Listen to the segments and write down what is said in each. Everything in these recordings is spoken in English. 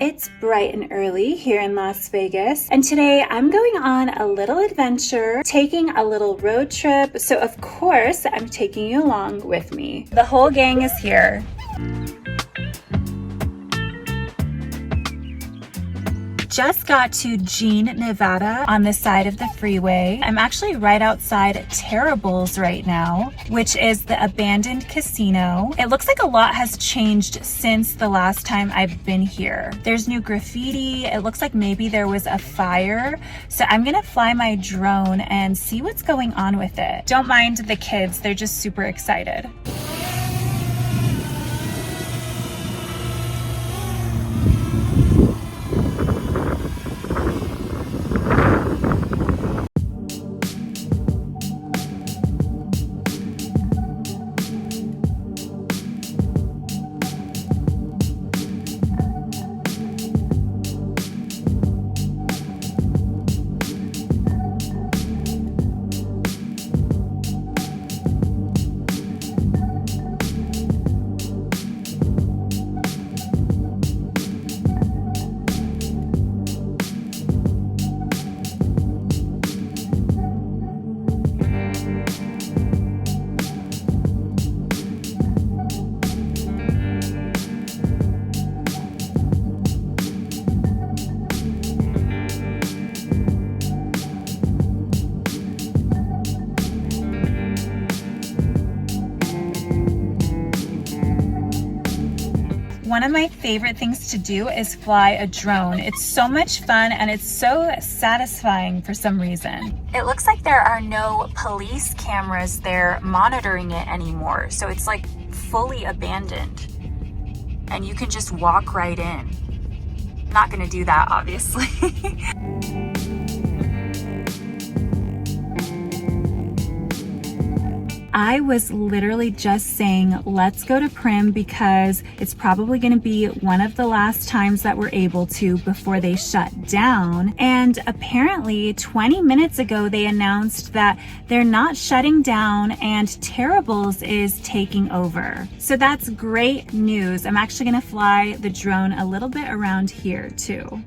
It's bright and early here in Las Vegas, and today I'm going on a little adventure, taking a little road trip, so of course I'm taking you along with me. The whole gang is here. Just got to Jean, Nevada on the side of the freeway. I'm actually right outside Terrible's right now, which is the abandoned casino. It looks like a lot has changed since the last time I've been here. There's new graffiti. It looks like maybe there was a fire. So I'm gonna fly my drone and see what's going on with it. Don't mind the kids, they're just super excited. One of my favorite things to do is fly a drone. It's so much fun and it's so satisfying for some reason. It looks like there are no police cameras there monitoring it anymore. So it's like fully abandoned and you can just walk right in. Not gonna do that, obviously. I was literally just saying, let's go to Primm because it's probably going to be one of the last times that we're able to before they shut down. And apparently 20 minutes ago, they announced that they're not shutting down and Terrible's is taking over. So that's great news. I'm actually going to fly the drone a little bit around here too.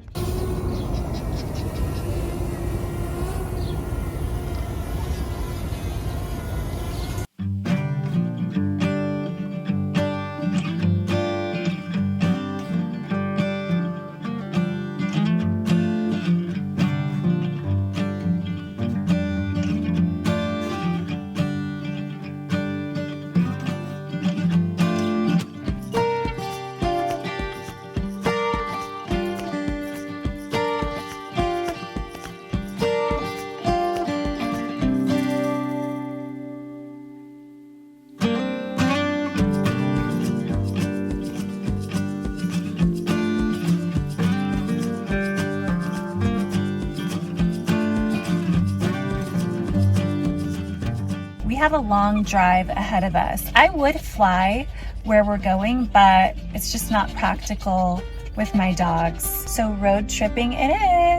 We have a long drive ahead of us. I would fly where we're going, but it's just not practical with my dogs. So road tripping it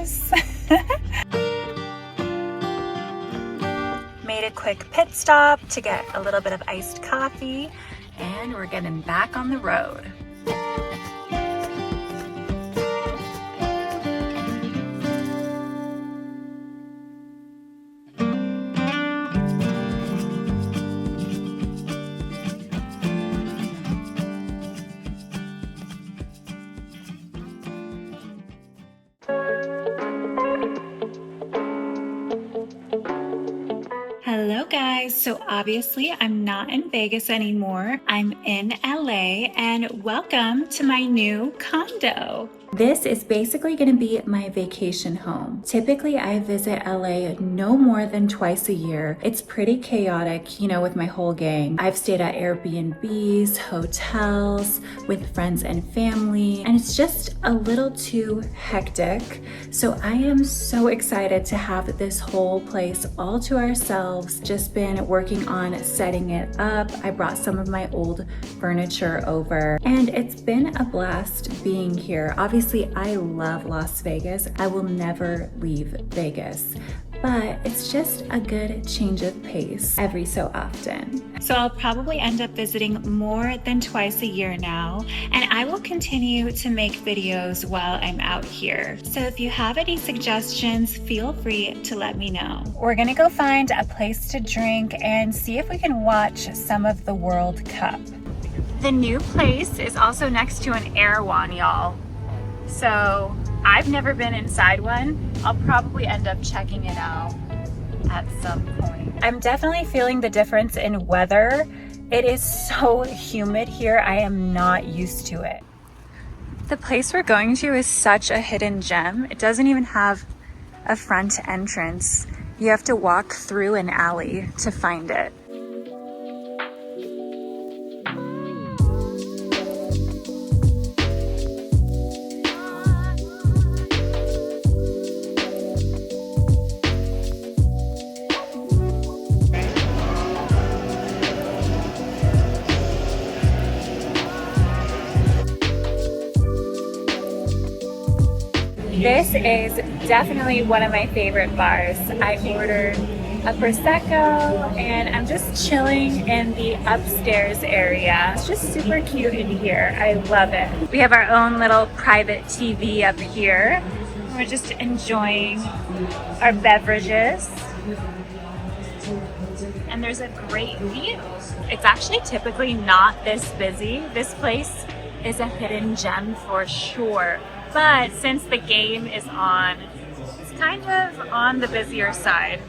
is. Made a quick pit stop to get a little bit of iced coffee, and we're getting back on the road. Hello guys, so obviously I'm not in Vegas anymore. I'm in LA and welcome to my new condo. This is basically going to be my vacation home. Typically, I visit LA no more than twice a year. It's pretty chaotic, you know, with my whole gang. I've stayed at Airbnbs, hotels, with friends and family, and it's just a little too hectic. So I am so excited to have this whole place all to ourselves. Just been working on setting it up. I brought some of my old furniture over, and it's been a blast being here. Obviously, I love Las Vegas. I will never leave Vegas. but it's just a good change of pace every so often. So I'll probably end up visiting more than twice a year now, and I will continue to make videos while I'm out here. So if you have any suggestions, feel free to let me know. We're gonna go find a place to drink and see if we can watch some of the World Cup. The new place is also next to an air one, y'all. So I've never been inside one. I'll probably end up checking it out at some point. I'm definitely feeling the difference in weather. It is so humid here. I am not used to it. The place we're going to is such a hidden gem. It doesn't even have a front entrance. You have to walk through an alley to find it. This is definitely one of my favorite bars. I ordered a Prosecco and I'm just chilling in the upstairs area. It's just super cute in here. I love it. We have our own little private TV up here. We're just enjoying our beverages. And there's a great view. It's actually typically not this busy. This place is a hidden gem for sure. But since the game is on, it's kind of on the busier side.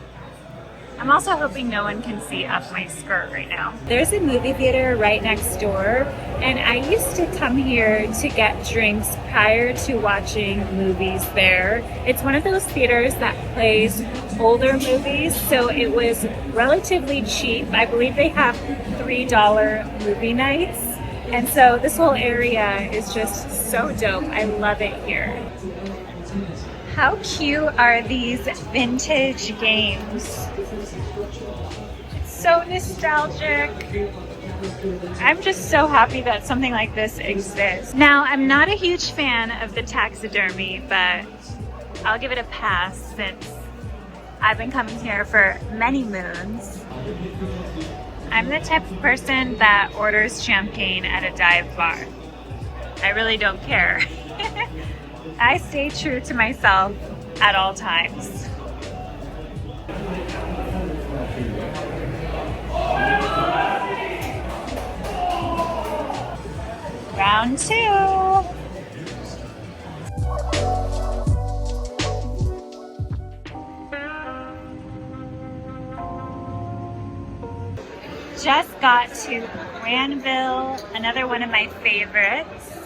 I'm also hoping no one can see up my skirt right now. There's a movie theater right next door, and I used to come here to get drinks prior to watching movies there. It's one of those theaters that plays older movies, so it was relatively cheap. I believe they have $3 movie nights. And so this whole area is just so dope. I love it here. How cute are these vintage games? It's so nostalgic. I'm just so happy that something like this exists. Now, I'm not a huge fan of the taxidermy, but I'll give it a pass since I've been coming here for many moons. I'm the type of person that orders champagne at a dive bar. I really don't care. I stay true to myself at all times. Round 2. Just got to Granville, another one of my favorites.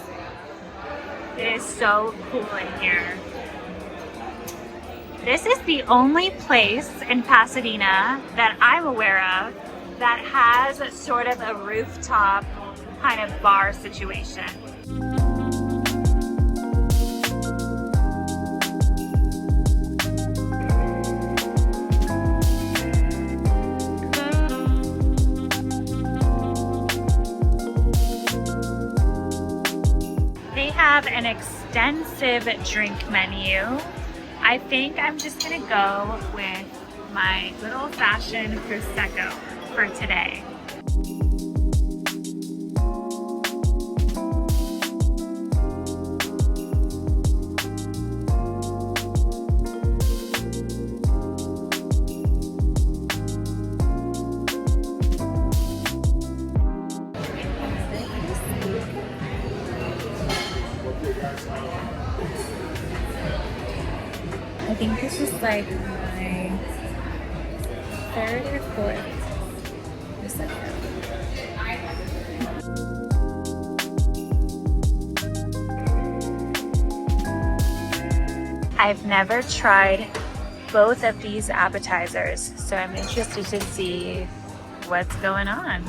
It is so cool in here. This is the only place in Pasadena that I'm aware of that has sort of a rooftop kind of bar situation. Have an extensive drink menu. I think I'm just gonna go with my good old-fashioned Prosecco for today. I think this is like my 3rd or 4th Prosecco. I've never tried both of these appetizers, so I'm interested to see what's going on.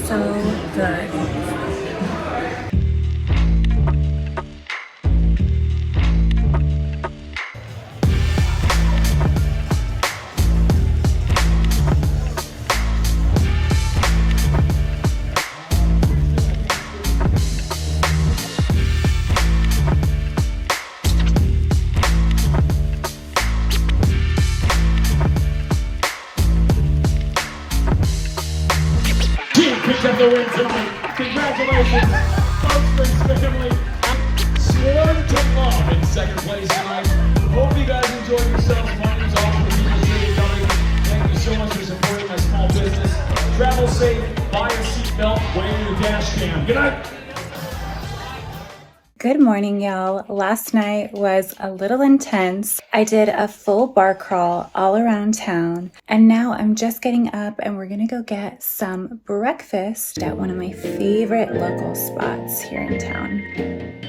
So good. amazing life. Hope you guys enjoyed yourselves. My name's Austin. Thank you so much for supporting my small business. Travel safe, buy your seatbelt, wear your dash cam. Good night. Good morning, y'all. Last night was a little intense. I did a full bar crawl all around town, and now I'm just getting up and we're gonna go get some breakfast at one of my favorite local spots here in town.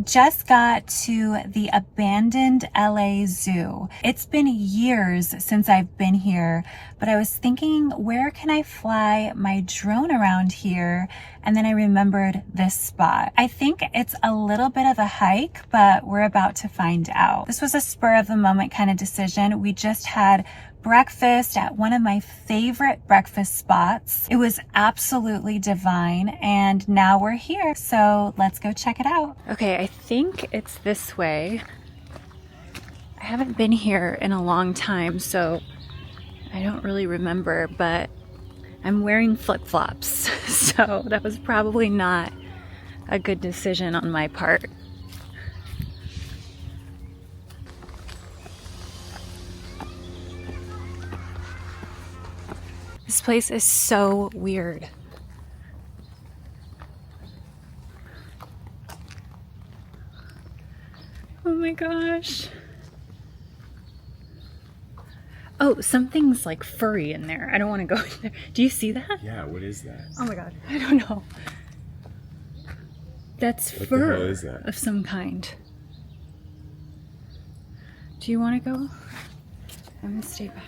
Just got to the abandoned LA Zoo. It's been years since I've been here, but I was thinking, where can I fly my drone around here? And then I remembered this spot. I think it's a little bit of a hike, but we're about to find out. This was a spur of the moment kind of decision. We just had breakfast at one of my favorite breakfast spots. It was absolutely divine, and now we're here, so let's go check it out. Okay, I think it's this way. I haven't been here in a long time, so I don't really remember, but I'm wearing flip-flops, so that was probably not a good decision on my part. This place is so weird. Oh my gosh. Oh, something's like furry in there. I don't want to go in there. Do you see that? Yeah, what is that? Oh my god, I don't know. That's What fur the hell is that? of some kind. Do you want to go? I'm gonna stay back.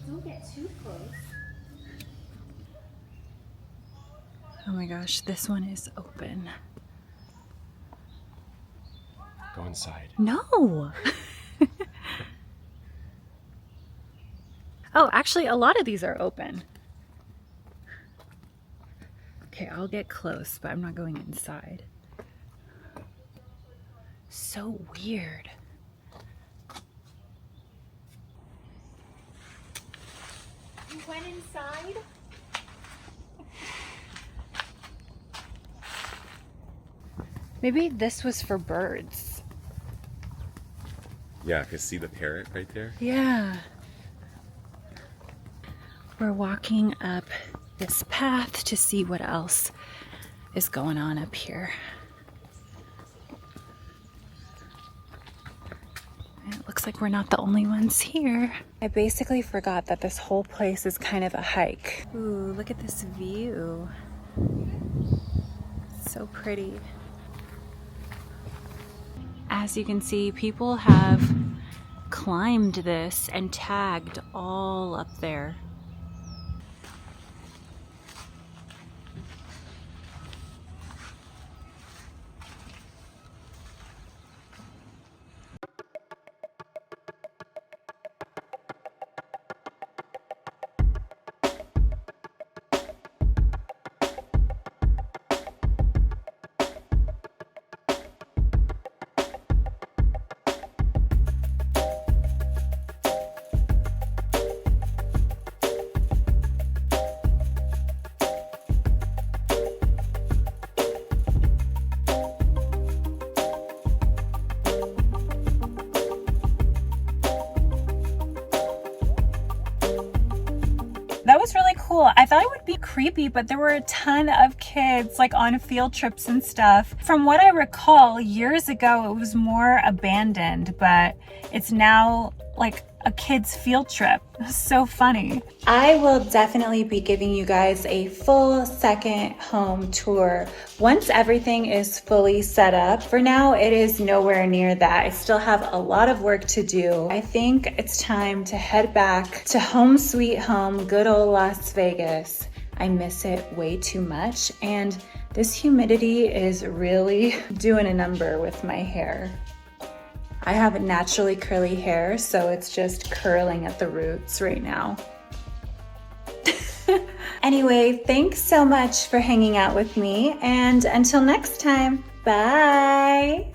Don't get too close. Oh my gosh, this one is open. Go inside. No! Oh, actually, a lot of these are open. Okay, I'll get close, but I'm not going inside. So weird. You went inside? Maybe this was for birds. Yeah, I can see the parrot right there. Yeah. We're walking up this path to see what else is going on up here. And it looks like we're not the only ones here. I basically forgot that this whole place is kind of a hike. Ooh, look at this view. So pretty. As you can see, people have climbed this and tagged all up there. That was really cool. I thought it would be creepy, but there were a ton of kids like on field trips and stuff. From what I recall, years ago it was more abandoned, but it's now like a kid's field trip. So funny. I will definitely be giving you guys a full second home tour once everything is fully set up. For now, it is nowhere near that. I still have a lot of work to do. I think it's time to head back to home sweet home, good old Las Vegas. I miss it way too much, and this humidity is really doing a number with my hair. I have naturally curly hair, so it's just curling at the roots right now. Anyway, thanks so much for hanging out with me, and until next time, bye!